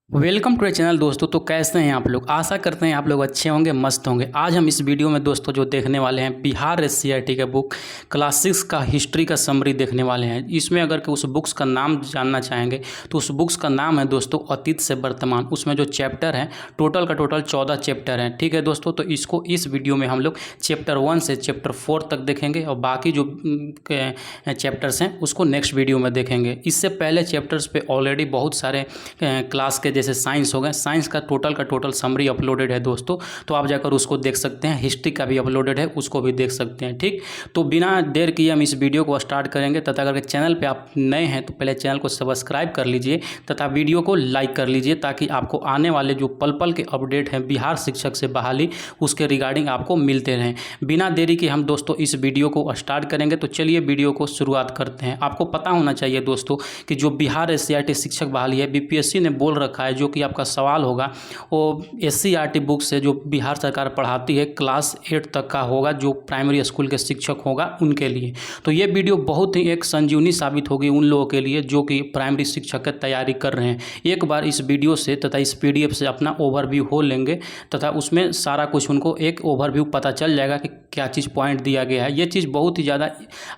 Welcome to channel दोस्तों। तो कैसे हैं आप लोग? आशा करते हैं आप लोग अच्छे होंगे, मस्त होंगे। आज हम इस वीडियो में दोस्तों जो देखने वाले हैं बिहार एससीईआरटी के बुक क्लास 6 का हिस्ट्री का समरी देखने वाले हैं। इसमें अगर उस बुक्स का नाम जानना चाहेंगे तो उस बुक्स का नाम है दोस्तों अतीत से वर्तमान। उसमें जो चैप्टर हैं टोटल का टोटल 14 चैप्टर हैं। ठीक है दोस्तों, तो इसको इस वीडियो में हम लोग चैप्टर 1 से चैप्टर 4 तक देखेंगे और बाकी जो चैप्टर्स हैं उसको नेक्स्ट वीडियो में देखेंगे। इससे पहले चैप्टर्स पे ऑलरेडी बहुत सारे क्लास के जैसे साइंस हो गए, साइंस का टोटल समरी अपलोडेड है दोस्तों, तो आप जाकर उसको देख सकते हैं। हिस्ट्री का भी अपलोडेड है, उसको भी देख सकते हैं। ठीक, तो बिना देर किए हम इस वीडियो को स्टार्ट करेंगे। तथा अगर चैनल पे आप नए हैं तो पहले चैनल को सब्सक्राइब कर लीजिए तथा वीडियो को लाइक कर लीजिए, ताकि आपको आने वाले जो पल पल के अपडेट हैं बिहार शिक्षक से बहाली उसके रिगार्डिंग आपको मिलते रहें। बिना देरी के हम दोस्तों इस वीडियो को स्टार्ट करेंगे। तो चलिए वीडियो को शुरुआत करते हैं। आपको पता होना चाहिए दोस्तों कि जो बिहार एससीईआरटी शिक्षक बहाली है, बीपीएससी ने बोल रखा है, जो कि आपका सवाल होगा वो एससीईआरटी बुक से जो बिहार सरकार पढ़ाती है क्लास 8 तक का होगा, जो प्राइमरी स्कूल के शिक्षक होगा उनके लिए। तो ये वीडियो बहुत ही एक संजीवनी साबित होगी उन लोगों के लिए जो कि प्राइमरी शिक्षक की तैयारी कर रहे हैं। एक बार इस वीडियो से तथा इस पीडीएफ से अपना ओवरव्यू हो लेंगे तथा उसमें सारा कुछ उनको एक ओवरव्यू पता चल जाएगा कि क्या चीज़ पॉइंट दिया गया है। ये चीज़ बहुत ही ज़्यादा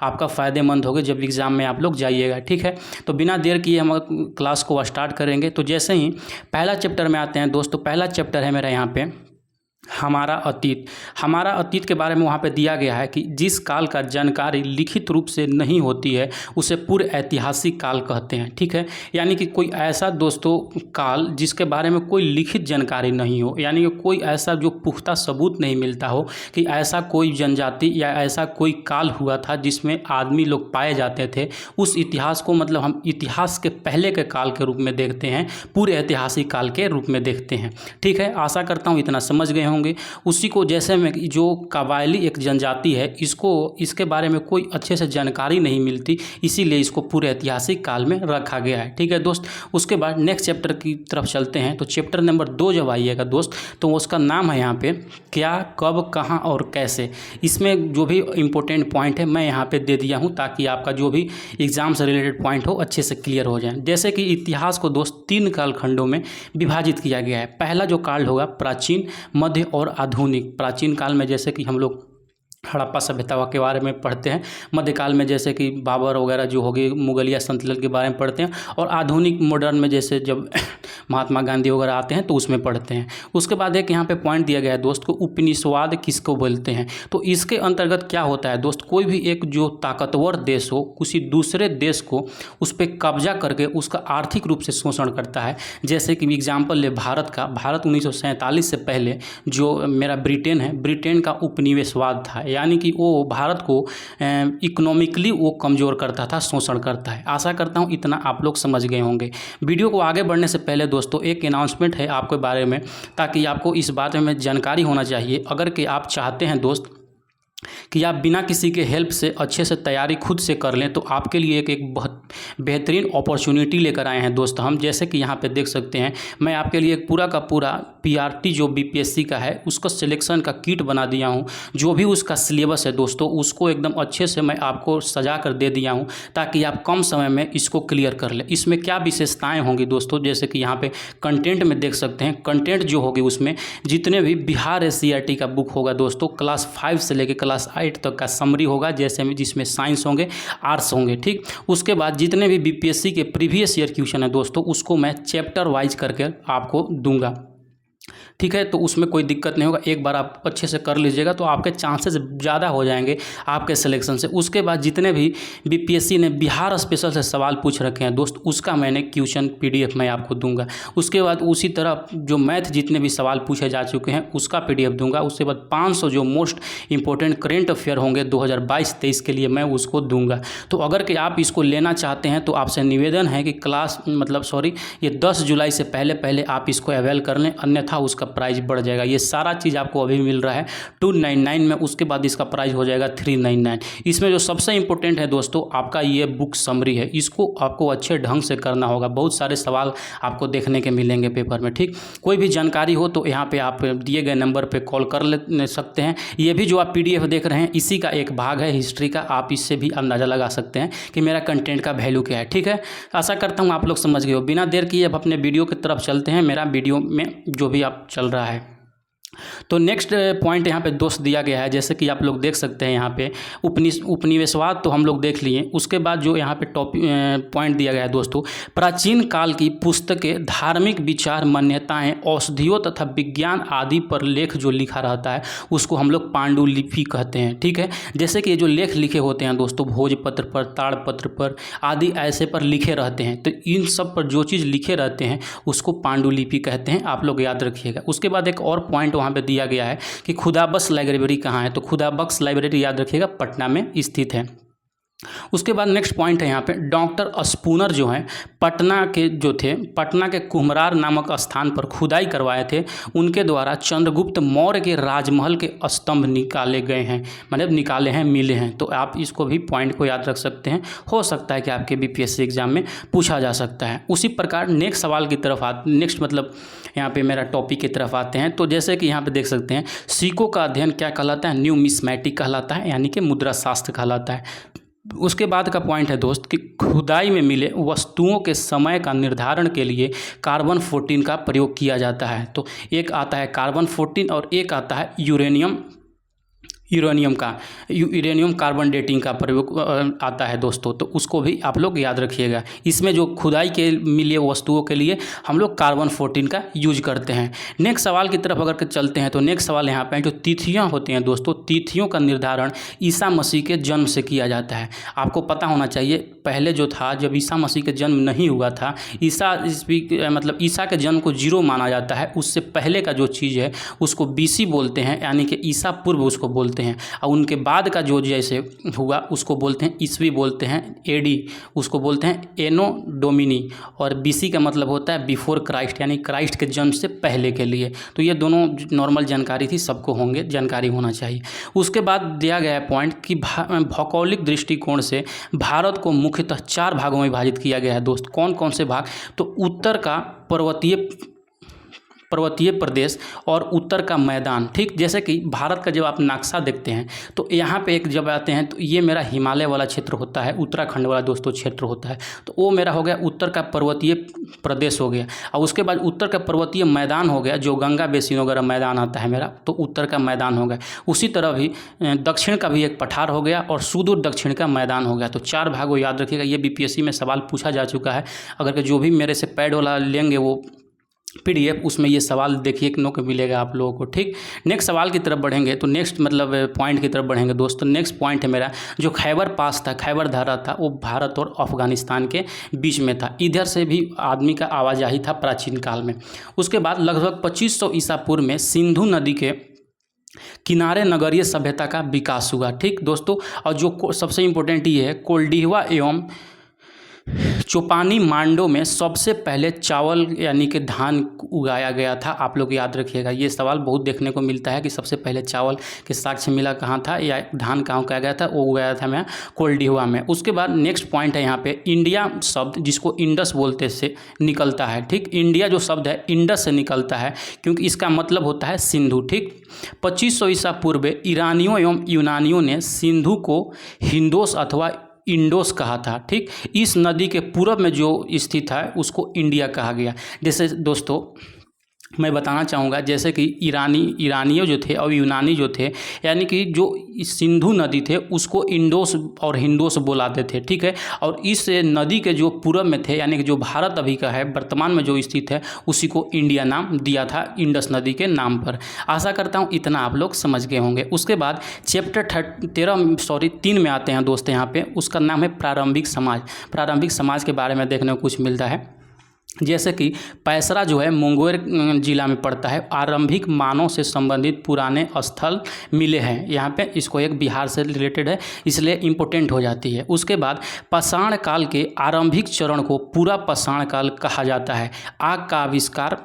आपका फ़ायदेमंद होगी जब एग्ज़ाम में आप लोग जाइएगा। ठीक है, तो बिना देर किए हम क्लास को स्टार्ट करेंगे। तो जैसे ही पहला चैप्टर में आते हैं दोस्तों, पहला चैप्टर है मेरा यहाँ पे हमारा अतीत। हमारा अतीत के बारे में वहाँ पे दिया गया है कि जिस काल का जानकारी लिखित रूप से नहीं होती है उसे पूर्व ऐतिहासिक काल कहते हैं। ठीक है, यानी कि कोई ऐसा दोस्तों काल जिसके बारे में कोई लिखित जानकारी नहीं हो, यानी कि कोई ऐसा जो पुख्ता सबूत नहीं मिलता हो कि ऐसा कोई जनजाति या ऐसा कोई काल हुआ था जिसमें आदमी लोग पाए जाते थे। उस इतिहास को मतलब हम इतिहास के पहले के काल के रूप में देखते हैं, पूर्व ऐतिहासिक काल के रूप में देखते हैं। ठीक है, आशा करता हूँ इतना समझ गए होंगे। उसी को जैसे में जो कबायली एक जनजाति है, इसके बारे में कोई अच्छे से जानकारी नहीं मिलती, इसीलिए इसको पूरे ऐतिहासिक काल में रखा गया है। ठीक है दोस्त, उसके बाद नेक्स्ट चैप्टर की तरफ चलते हैं। तो चैप्टर नंबर 2 जब आइएगा दोस्त, तो उसका नाम है यहाँ पे क्या, कब, कहाँ और कैसे। इसमें जो भी इम्पोर्टेंट पॉइंट है मैं यहाँ पे दे दिया हूँ, ताकि आपका जो भी एग्जाम से रिलेटेड पॉइंट हो अच्छे से क्लियर हो जाए। जैसे कि इतिहास को दोस्त 3 कालखंडों में विभाजित किया गया है। पहला जो काल होगा प्राचीन, मध्य और आधुनिक। प्राचीन काल में जैसे कि हम लोग हड़प्पा सभ्यता के बारे में पढ़ते हैं, मध्यकाल में जैसे कि बाबर वगैरह जो हो गए मुगलिया संतुलन के बारे में पढ़ते हैं, और आधुनिक मॉडर्न में जैसे जब महात्मा गांधी वगैरह आते हैं तो उसमें पढ़ते हैं। उसके बाद एक यहाँ पे पॉइंट दिया गया है दोस्त को उपनिवेशवाद किसको बोलते हैं। तो इसके अंतर्गत क्या होता है दोस्त, कोई भी एक जो ताकतवर देश हो किसी दूसरे देश को उस पर कब्जा करके उसका आर्थिक रूप से शोषण करता है। जैसे कि एग्जाम्पल ले भारत का, भारत 1947 से पहले जो मेरा ब्रिटेन है, ब्रिटेन का उपनिवेशवाद था, यानी कि वो भारत को इकोनॉमिकली वो कमज़ोर करता था, शोषण करता है। आशा करता हूँ इतना आप लोग समझ गए होंगे। वीडियो को आगे बढ़ने से पहले दोस्तों एक अनाउंसमेंट है आपके बारे में, ताकि आपको इस बारे में जानकारी होना चाहिए। अगर कि आप चाहते हैं दोस्त कि आप बिना किसी के हेल्प से अच्छे से तैयारी खुद से कर लें, तो आपके लिए एक बहुत बेहतरीन अपॉर्चुनिटी लेकर आए हैं दोस्त हम। जैसे कि यहाँ पे देख सकते हैं, मैं आपके लिए एक पूरा का पूरा पीआरटी जो बीपीएससी का है उसका सिलेक्शन का किट बना दिया हूँ। जो भी उसका सिलेबस है दोस्तों उसको एकदम अच्छे से मैं आपको सजा कर दे दिया हूँ, ताकि आप कम समय में इसको क्लियर कर लें। इसमें क्या विशेषताएँ होंगी दोस्तों, जैसे कि यहाँ पे कंटेंट में देख सकते हैं। कंटेंट जो होगी उसमें जितने भी बिहार एससीईआरटी का बुक होगा दोस्तों, क्लास 5 से लेकर क्लास 8 तक का समरी होगा, जैसे में जिसमें साइंस होंगे, आर्ट्स होंगे। ठीक, उसके बाद जितने भी बीपीएससी के प्रीवियस ईयर क्वेश्चन है दोस्तों उसको मैं चैप्टर वाइज करके आपको दूंगा। ठीक है, तो उसमें कोई दिक्कत नहीं होगा। एक बार आप अच्छे से कर लीजिएगा तो आपके चांसेस ज़्यादा हो जाएंगे आपके सिलेक्शन से। उसके बाद जितने भी बीपीएससी ने बिहार स्पेशल से सवाल पूछ रखे हैं दोस्त, उसका मैंने क्वेश्चन पीडीएफ मैं आपको दूंगा। उसके बाद उसी तरह जो मैथ जितने भी सवाल पूछे जा चुके हैं उसका पीडीएफ दूंगा। उसके बाद 500 जो मोस्ट इंपॉर्टेंट करेंट अफेयर होंगे 2022-23 के लिए मैं उसको दूंगा। तो अगर कि आप इसको लेना चाहते हैं तो आपसे निवेदन है कि ये 10 जुलाई से पहले आप इसको अवेल कर लें, अन्यथा था उसका प्राइस बढ़ जाएगा। ये सारा चीज़ आपको अभी मिल रहा है 299 में, उसके बाद इसका प्राइस हो जाएगा 399। इसमें जो सबसे इंपॉर्टेंट है दोस्तों आपका ये बुक समरी है, इसको आपको अच्छे ढंग से करना होगा। बहुत सारे सवाल आपको देखने के मिलेंगे पेपर में, ठीक। कोई भी जानकारी हो तो यहाँ पे आप दिए गए नंबर पे कॉल कर ले सकते हैं। ये भी जो आप PDF देख रहे हैं इसी का एक भाग है हिस्ट्री का, आप इससे भी अंदाज़ा लगा सकते हैं कि मेरा कंटेंट का वैल्यू क्या है, ठीक है। आशा करता हूँ आप लोग समझ गए हो। बिना देर किए अब अपने वीडियो की तरफ चलते हैं, मेरा वीडियो में जो भी आप चल रहा है। तो नेक्स्ट पॉइंट यहाँ पे दोस्त दिया गया है, जैसे कि आप लोग देख सकते हैं यहाँ पे उपनिवेशवाद तो हम लोग देख लिए। उसके बाद जो यहाँ पे पॉइंट दिया गया है दोस्तों, प्राचीन काल की पुस्तकें, धार्मिक विचार, मान्यताएं, औषधियों तथा विज्ञान आदि पर लेख जो लिखा रहता है उसको हम लोग पांडुलिपि कहते हैं, ठीक है। जैसे कि ये जो लेख लिखे होते हैं दोस्तों भोजपत्र पर, ताड़पत्र पर आदि ऐसे पर लिखे रहते हैं, तो इन सब पर जो चीज़ लिखे रहते हैं उसको पांडुलिपि कहते हैं, आप लोग याद रखिएगा। उसके बाद एक और पॉइंट वहाँ पे दिया गया है कि खुदाबख्श लाइब्रेरी कहाँ है, तो खुदाबख्श लाइब्रेरी याद रखिएगा पटना में स्थित है। उसके बाद नेक्स्ट पॉइंट है यहाँ पे डॉक्टर स्पूनर जो हैं पटना के जो थे, पटना के कुम्हरार नामक स्थान पर खुदाई करवाए थे, उनके द्वारा चंद्रगुप्त मौर्य के राजमहल के स्तंभ निकाले गए हैं, मतलब निकाले हैं, मिले हैं। तो आप इसको भी पॉइंट को याद रख सकते हैं, हो सकता है कि आपके BPSC एग्जाम में पूछा जा सकता है। उसी प्रकार नेक्स्ट सवाल की तरफ नेक्स्ट मतलब यहाँ पे मेरा टॉपिक की तरफ आते हैं। तो जैसे कि यहाँ पे देख सकते हैं सिक्कों का अध्ययन क्या कहलाता है, न्यूमिस्मैटिक कहलाता है, यानी कि मुद्रा शास्त्र कहलाता है। उसके बाद का पॉइंट है दोस्त कि खुदाई में मिले वस्तुओं के समय का निर्धारण के लिए कार्बन 14 का प्रयोग किया जाता है। तो एक आता है कार्बन 14 और एक आता है यूरेनियम कार्बन डेटिंग का प्रयोग आता है दोस्तों, तो उसको भी आप लोग याद रखिएगा। इसमें जो खुदाई के मिले वस्तुओं के लिए हम लोग कार्बन 14 का यूज करते हैं। नेक्स्ट सवाल की तरफ अगर चलते हैं तो नेक्स्ट सवाल यहाँ पे जो तिथियाँ होती हैं दोस्तों, तिथियों का निर्धारण ईसा मसीह के जन्म से किया जाता है। आपको पता होना चाहिए पहले जो था जब ईसा मसीह के जन्म नहीं हुआ था, ईसा के जन्म को 0 माना जाता है। उससे पहले का जो चीज़ है उसको BC बोलते हैं, यानी कि ईसा पूर्व उसको बोलते हैं। और उनके बाद का जो जैसे हुआ उसको बोलते हैं ईस्वी बोलते हैं, AD उसको बोलते हैं एनो डोमिनी, और BC का मतलब होता है बिफोर क्राइस्ट, यानी क्राइस्ट के जन्म से पहले के लिए। तो ये दोनों नॉर्मल जानकारी थी, सबको जानकारी होना चाहिए। उसके बाद दिया गया है पॉइंट कि भौगोलिक दृष्टिकोण से भारत को मुख्यतः 4 भागों में विभाजित किया गया है दोस्त। कौन कौन से भाग, तो उत्तर का पर्वतीय प्रदेश और उत्तर का मैदान, ठीक। जैसे कि भारत का जब आप नक्शा देखते हैं तो यहाँ पे एक जब आते हैं तो ये मेरा हिमालय वाला क्षेत्र होता है, उत्तराखंड वाला दोस्तों क्षेत्र होता है, तो वो मेरा हो गया उत्तर का पर्वतीय प्रदेश हो गया। और उसके बाद उत्तर का पर्वतीय मैदान हो गया, जो गंगा बेसिन वगैरह मैदान आता है मेरा, तो उत्तर का मैदान हो गया। उसी तरह भी दक्षिण का भी एक पठार हो गया और सुदूर दक्षिण का मैदान हो गया। तो 4 भागों याद रखिएगा, ये BPSC में सवाल पूछा जा चुका है। अगर जो भी मेरे से पैड वाला लेंगे वो PDF, उसमें ये सवाल देखिए को मिलेगा आप लोगों को, ठीक। नेक्स्ट सवाल की तरफ बढ़ेंगे तो नेक्स्ट मतलब पॉइंट की तरफ बढ़ेंगे दोस्तों। नेक्स्ट पॉइंट है मेरा जो खैबर पास था, खैबर धारा था, वो भारत और अफगानिस्तान के बीच में था। इधर से भी आदमी का आवाजाही था प्राचीन काल में। उसके बाद लगभग 2500 ईसा पूर्व में सिंधु नदी के किनारे नगरीय सभ्यता का विकास हुआ, ठीक दोस्तों। और जो सबसे इम्पोर्टेंट ये है कोल्डिहवा एवं चोपानी मांडो में सबसे पहले चावल यानी कि धान उगाया गया था। आप लोग याद रखिएगा, ये सवाल बहुत देखने को मिलता है कि सबसे पहले चावल के साक्ष्य मिला कहाँ था या धान कहाँ उगाया गया था, वो उगाया था मैं कोल्डिहवा में। उसके बाद नेक्स्ट पॉइंट है यहाँ पे इंडिया शब्द जिसको इंडस बोलते से निकलता है, ठीक। इंडिया जो शब्द है इंडस से निकलता है क्योंकि इसका मतलब होता है सिंधु, ठीक। 2500 ईसा पूर्व ईरानियों एवं यूनानियों ने सिंधु को हिंदोस अथवा इंडोस कहा था, ठीक। इस नदी के पूर्व में जो स्थित है उसको इंडिया कहा गया। जैसे दोस्तों मैं बताना चाहूँगा जैसे कि ईरानियों जो थे और यूनानी जो थे, यानी कि जो सिंधु नदी थे उसको इंडोस और हिंदोस बुलाते थे, ठीक है। और इस नदी के जो पूर्व में थे यानी कि जो भारत अभी का है वर्तमान में जो स्थित है उसी को इंडिया नाम दिया था इंडस नदी के नाम पर। आशा करता हूँ इतना आप लोग समझ गए होंगे। उसके बाद चैप्टर 3 में आते हैं दोस्त, यहाँ पे उसका नाम है प्रारंभिक समाज। प्रारंभिक समाज के बारे में देखने को कुछ मिलता है, जैसे कि पैसरा जो है मुंगेर जिला में पड़ता है। आरंभिक मानव से संबंधित पुराने स्थल मिले हैं यहाँ पे, इसको एक बिहार से रिलेटेड है इसलिए इम्पोर्टेंट हो जाती है। उसके बाद पाषाण काल के आरंभिक चरण को पूरा पाषाण काल कहा जाता है। आग का आविष्कार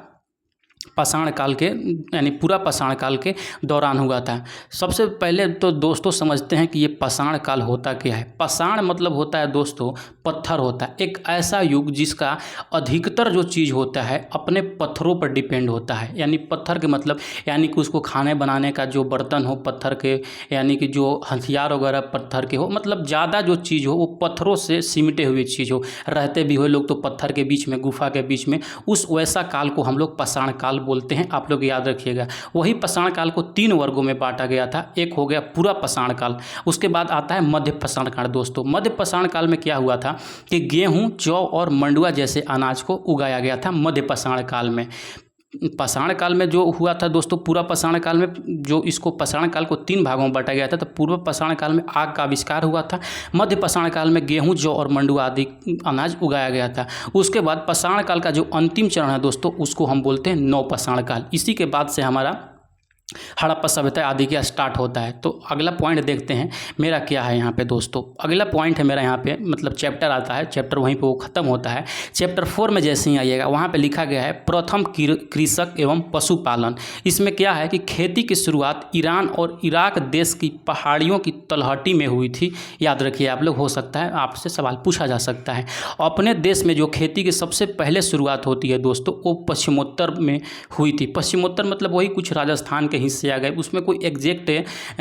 पाषाण काल के यानी पूरा पाषाण काल के दौरान हुआ था। सबसे पहले तो दोस्तों समझते हैं कि ये पाषाण काल होता क्या है। पाषाण मतलब होता है दोस्तों पत्थर होता है, एक ऐसा युग जिसका अधिकतर जो चीज़ होता है अपने पत्थरों पर डिपेंड होता है। यानी पत्थर के मतलब यानी कि उसको खाने बनाने का जो बर्तन हो पत्थर के, यानी कि जो हथियार वगैरह पत्थर के हो, मतलब ज़्यादा जो चीज़ हो वो पत्थरों से सिमटे हुए चीज़ हो। रहते भी हुए लोग तो पत्थर के बीच में, गुफा के बीच में, उस वैसा काल को हम लोग पाषाण काल बोलते हैं। आप लोग याद रखिएगा। वही पाषाण काल को 3 वर्गों में बांटा गया था। एक हो गया पूरा पाषाण काल, उसके बाद आता है मध्य पाषाण काल। दोस्तों मध्य पाषाण काल में क्या हुआ था कि गेहूं, जौ और मंडुआ जैसे अनाज को उगाया गया था मध्य पाषाण काल में। पाषाण काल में जो हुआ था दोस्तों, पूरा पाषाण काल में जो इसको पाषाण काल को 3 भागों में बांटा गया था। तो पूर्व पाषाण काल में आग का आविष्कार हुआ था। मध्य पाषाण काल में गेहूं, जौ और मंडुआ आदि अनाज उगाया गया था। उसके बाद पाषाण काल का जो अंतिम चरण है दोस्तों, उसको हम बोलते हैं नवपाषाण काल। इसी के बाद से हमारा हड़प्पा सभ्यता आदि का स्टार्ट होता है। तो अगला पॉइंट देखते हैं मेरा क्या है यहाँ पे दोस्तों। अगला पॉइंट है मेरा यहाँ पे, मतलब चैप्टर आता है, चैप्टर वहीं पे वो ख़त्म होता है। चैप्टर 4 में जैसे ही आइएगा वहाँ पे लिखा गया है प्रथम कृषक एवं पशुपालन। इसमें क्या है कि खेती की शुरुआत ईरान और इराक देश की पहाड़ियों की तलहटी में हुई थी। याद रखिए आप लोग, हो सकता है आपसे सवाल पूछा जा सकता है। अपने देश में जो खेती की सबसे पहले शुरुआत होती है दोस्तों, वो पश्चिमोत्तर में हुई थी। पश्चिमोत्तर मतलब वही कुछ राजस्थान के हिस्से आ गए। उसमें कोई एग्जैक्ट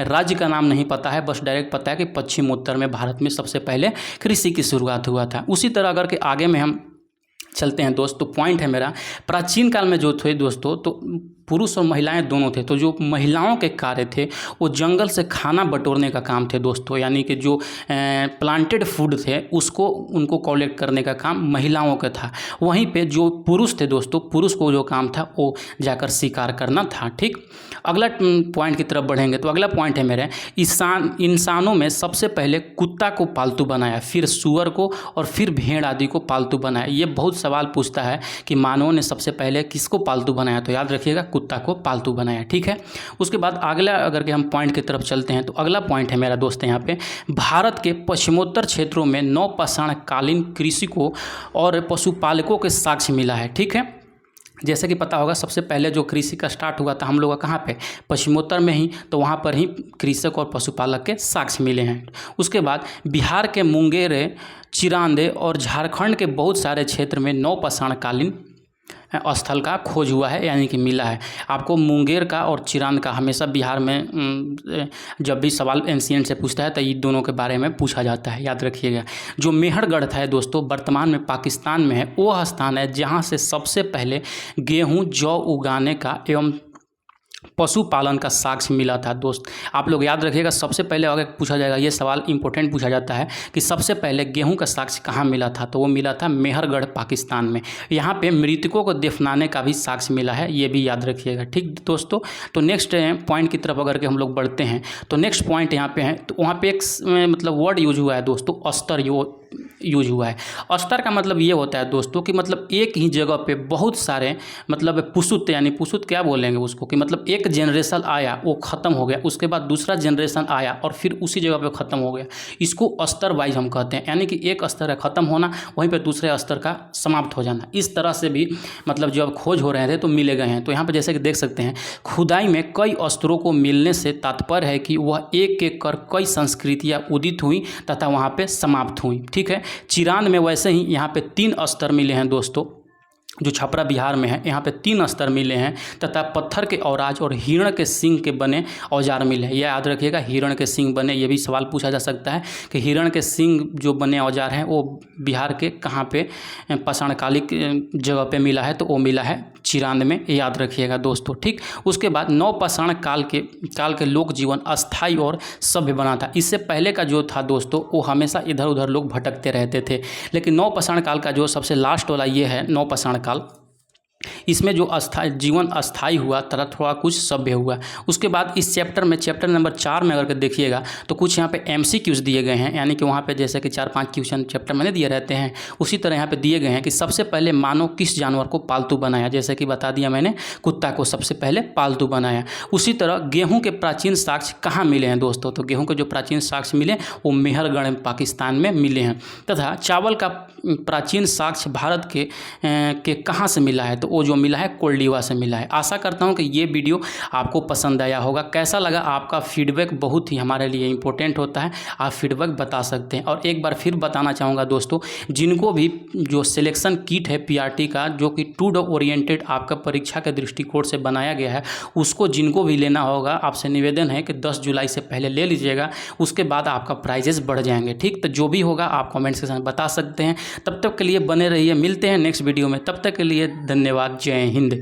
राज्य का नाम नहीं पता है, बस डायरेक्ट पता है कि पश्चिमोत्तर में भारत में सबसे पहले कृषि की शुरुआत हुआ था। उसी तरह अगर के आगे में हम चलते हैं दोस्तों, पॉइंट है मेरा प्राचीन काल में जो थे दोस्तों, तो पुरुष और महिलाएं दोनों थे। तो जो महिलाओं के कार्य थे वो जंगल से खाना बटोरने का काम थे दोस्तों, यानी कि जो प्लांटेड फूड थे उसको उनको कलेक्ट करने का काम महिलाओं का था। वहीं पे जो पुरुष थे दोस्तों, पुरुष को जो काम था वो जाकर शिकार करना था। ठीक, अगला पॉइंट की तरफ बढ़ेंगे तो अगला पॉइंट है मेरे, इंसानों में सबसे पहले कुत्ता को पालतू बनाया, फिर सुअर को और फिर भेड़ आदि को पालतू बनाया। ये बहुत सवाल पूछता है कि मानवों ने सबसे पहले किसको पालतू बनाया, तो याद रखिएगा कुत्ता को पालतू बनाया। ठीक है, उसके बाद अगला अगर के हम पॉइंट की तरफ चलते हैं तो अगला पॉइंट है मेरा दोस्त यहाँ पे, भारत के पश्चिमोत्तर क्षेत्रों में नवपाषाण कालीन कृषिकों और पशुपालकों के साक्ष्य मिला है। ठीक है, जैसे कि पता होगा सबसे पहले जो कृषि का स्टार्ट हुआ था हम लोग का कहाँ पे, पश्चिमोत्तर में ही, तो वहाँ पर ही कृषक और पशुपालक के साक्ष्य मिले हैं। उसके बाद बिहार के मुंगेर, चिरांदे और झारखंड के बहुत सारे क्षेत्र में नवपाषाण कालीन स्थल का खोज हुआ है, यानी कि मिला है। आपको मुंगेर का और चिरांद का हमेशा बिहार में जब भी सवाल एनसीएंट से पूछता है तो ये दोनों के बारे में पूछा जाता है, याद रखिएगा। जो मेहरगढ़ था दोस्तों, वर्तमान में पाकिस्तान में है, वो स्थान है जहाँ से सबसे पहले गेहूँ, जौ उगाने का एवं पशुपालन का साक्ष्य मिला था। दोस्त आप लोग याद रखिएगा, सबसे पहले अगर पूछा जाएगा, ये सवाल इंपॉर्टेंट पूछा जाता है कि सबसे पहले गेहूं का साक्ष्य कहाँ मिला था, तो वो मिला था मेहरगढ़ पाकिस्तान में। यहाँ पे मृतकों को दफनाने का भी साक्ष्य मिला है, ये भी याद रखिएगा। ठीक दोस्तों, तो नेक्स्ट पॉइंट की तरफ अगर के हम लोग बढ़ते हैं तो नेक्स्ट पॉइंट यहाँ पे है, तो वहाँ पे एक मतलब वर्ड यूज हुआ है दोस्तों, अस्तर यूज हुआ है। अस्तर का मतलब ये होता है दोस्तों कि मतलब एक ही जगह पे बहुत सारे मतलब पुसुत, यानी पुसुत क्या बोलेंगे उसको, कि मतलब एक जनरेशन आया वो ख़त्म हो गया, उसके बाद दूसरा जनरेशन आया और फिर उसी जगह पे ख़त्म हो गया। इसको अस्तर वाइज हम कहते हैं, यानी कि एक स्तर का ख़त्म होना, वहीं पे दूसरे स्तर का समाप्त हो जाना। इस तरह से भी मतलब जब खोज हो रहे थे तो मिले गए हैं। तो यहाँ पर जैसे कि देख सकते हैं, खुदाई में कई अस्त्रों को मिलने से तात्पर्य है कि वह एक एक कर कई संस्कृतियाँ उदित हुई तथा वहाँ पर समाप्त हुई। ठीक है, चिरांद में वैसे ही यहाँ पे 3 स्तर मिले हैं दोस्तों, जो छपरा बिहार में है, यहाँ पे 3 स्तर मिले हैं तथा पत्थर के औराज और हिरण के सींग के बने औजार मिले हैं। यह याद रखिएगा, हिरण के सींग बने, ये भी सवाल पूछा जा सकता है कि हिरण के सींग जो बने औजार हैं वो बिहार के कहाँ पे पाषाणकालिक जगह पे मिला है, तो वो मिला है चिरांद में, याद रखिएगा दोस्तों। ठीक, उसके बाद नवपाषाण काल के लोक जीवन अस्थाई और सभ्य बना था। इससे पहले का जो था दोस्तों, वो हमेशा इधर उधर लोग भटकते रहते थे, लेकिन नवपाषाण काल का जो सबसे लास्ट वाला ये है नवपाषाण काल, इसमें जो जीवन अस्थाई हुआ तथा थोड़ा कुछ सभ्य हुआ। उसके बाद इस चैप्टर में, चैप्टर नंबर 4 में अगर देखिएगा तो कुछ यहाँ पे MCQs दिए गए हैं, यानी कि वहाँ पे जैसे कि 4-5 क्वेश्चन चैप्टर में दिए रहते हैं, उसी तरह यहाँ पे दिए गए हैं कि सबसे पहले मानव किस जानवर को पालतू बनाया। जैसे कि बता दिया मैंने, कुत्ता को सबसे पहले पालतू बनाया। उसी तरह गेहूँ के प्राचीन साक्ष्य कहाँ मिले हैं दोस्तों, तो गेहूँ के जो प्राचीन साक्ष्य मिले वो मेहरगढ़ पाकिस्तान में मिले हैं। तथा चावल का प्राचीन साक्ष्य भारत के कहाँ से मिला है, तो वो जो मिला है कोल्डीवा से मिला है। आशा करता हूँ कि ये वीडियो आपको पसंद आया होगा। कैसा लगा आपका फीडबैक बहुत ही हमारे लिए इंपॉर्टेंट होता है, आप फीडबैक बता सकते हैं। और एक बार फिर बताना चाहूँगा दोस्तों, जिनको भी जो सिलेक्शन किट है पीआरटी का, जो कि टूड ओरिएंटेड आपका परीक्षा के दृष्टिकोण से बनाया गया है, उसको जिनको भी लेना होगा आपसे निवेदन है कि 10 जुलाई से पहले ले लीजिएगा, उसके बाद आपका प्राइजेस बढ़ जाएंगे। ठीक, तो जो भी होगा आप कमेंट सेक्शन में बता सकते हैं। तब तक के लिए बने रहिए, मिलते हैं नेक्स्ट वीडियो में। तब तक के लिए धन्यवाद। जय हिंद।